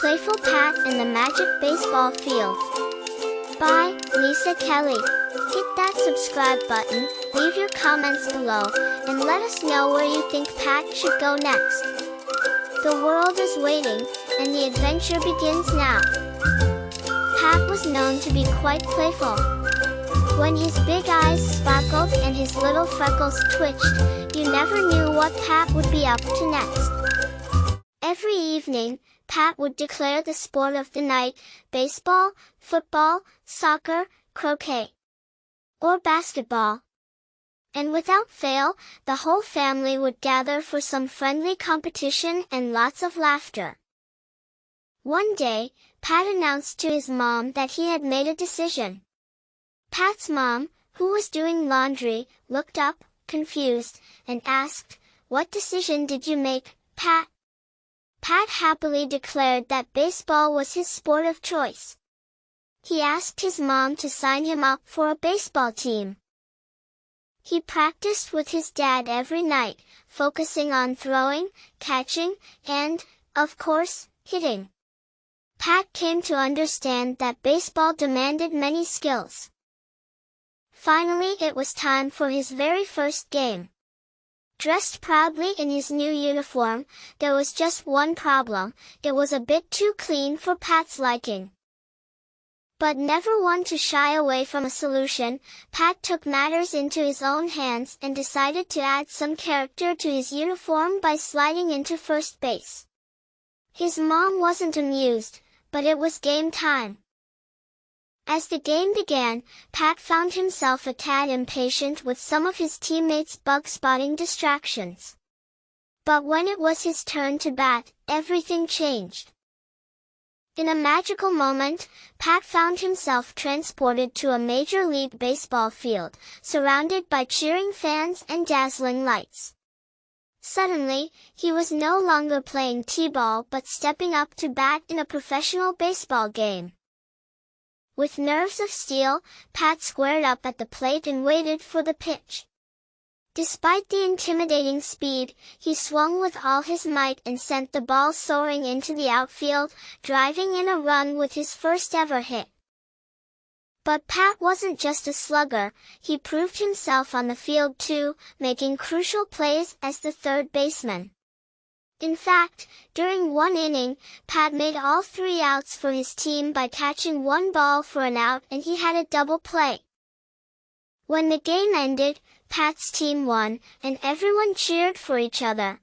Playful Pat and the Magic Baseball Field. By Lisa Kelly. Hit that subscribe button, leave your comments below, and let us know where you think Pat should go next. The world is waiting, and the adventure begins now. Pat was known to be quite playful. When his big eyes sparkled and his little freckles twitched, you never knew what Pat would be up to next. Every evening, Pat would declare the sport of the night: baseball, football, soccer, croquet, or basketball. And without fail, the whole family would gather for some friendly competition and lots of laughter. One day, Pat announced to his mom that he had made a decision. Pat's mom, who was doing laundry, looked up, confused, and asked, "What decision did you make, Pat?" Pat happily declared that baseball was his sport of choice. He asked his mom to sign him up for a baseball team. He practiced with his dad every night, focusing on throwing, catching, and, of course, hitting. Pat came to understand that baseball demanded many skills. Finally, it was time for his very first game. Dressed proudly in his new uniform, there was just one problem: it was a bit too clean for Pat's liking. But never one to shy away from a solution, Pat took matters into his own hands and decided to add some character to his uniform by sliding into first base. His mom wasn't amused, but it was game time. As the game began, Pat found himself a tad impatient with some of his teammates' bug-spotting distractions. But when it was his turn to bat, everything changed. In a magical moment, Pat found himself transported to a Major League Baseball field, surrounded by cheering fans and dazzling lights. Suddenly, he was no longer playing t-ball but stepping up to bat in a professional baseball game. With nerves of steel, Pat squared up at the plate and waited for the pitch. Despite the intimidating speed, he swung with all his might and sent the ball soaring into the outfield, driving in a run with his first ever hit. But Pat wasn't just a slugger, he proved himself on the field too, making crucial plays as the third baseman. In fact, during one inning, Pat made all 3 outs for his team by catching one ball for an out, and he had a double play. When the game ended, Pat's team won, and everyone cheered for each other.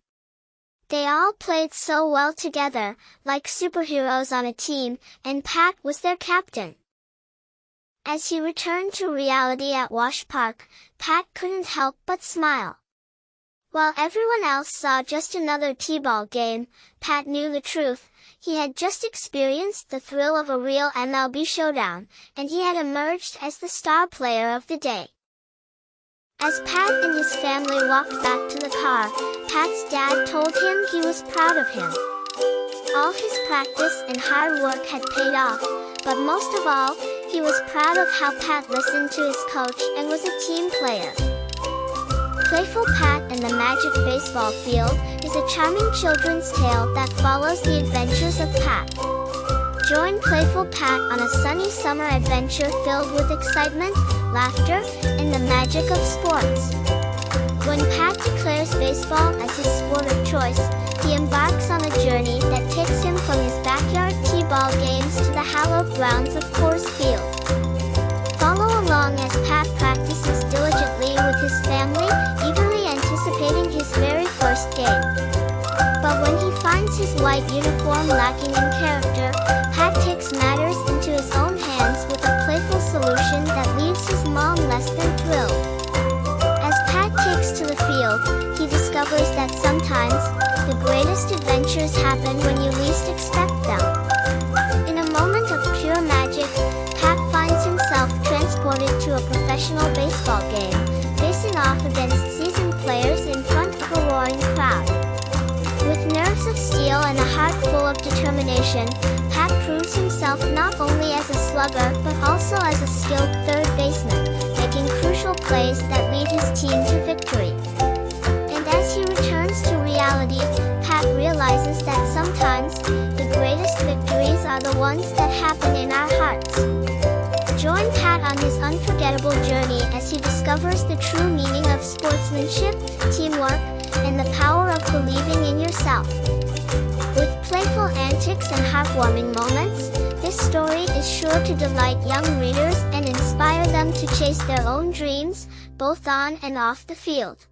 They all played so well together, like superheroes on a team, and Pat was their captain. As he returned to reality at Wash Park, Pat couldn't help but smile. While everyone else saw just another t-ball game, Pat knew the truth. He had just experienced the thrill of a real MLB showdown, and he had emerged as the star player of the day. As Pat and his family walked back to the car, Pat's dad told him he was proud of him. All his practice and hard work had paid off, but most of all, he was proud of how Pat listened to his coach and was a team player. Playful Pat and the Magic Baseball Field is a charming children's tale that follows the adventures of Pat. Join Playful Pat on a sunny summer adventure filled with excitement, laughter, and the magic of sports. When Pat declares baseball as his sport of choice, he embarks on a journey that takes him from his backyard t-ball games to the hallowed grounds of Coors Field. Follow along as Pat practices diligently with his family, eagerly anticipating his very first game. But when he finds his white uniform lacking in character, Pat takes matters into his own hands with a playful solution that leaves his mom less than thrilled. As Pat takes to the field, he discovers that sometimes, the greatest adventures happen when you least expect them. In a moment of pure magic, Pat finds himself transported to a professional baseball game, facing off against seasoned players in front of a roaring crowd. With nerves of steel and a heart full of determination, Pat proves himself not only as a slugger but also as a skilled third baseman, making crucial plays that lead his team to victory. And as he returns to reality, Pat realizes that sometimes, the greatest victory are the ones that happen in our hearts. Join Pat on his unforgettable journey as he discovers the true meaning of sportsmanship, teamwork, and the power of believing in yourself. With playful antics and heartwarming moments, this story is sure to delight young readers and inspire them to chase their own dreams, both on and off the field.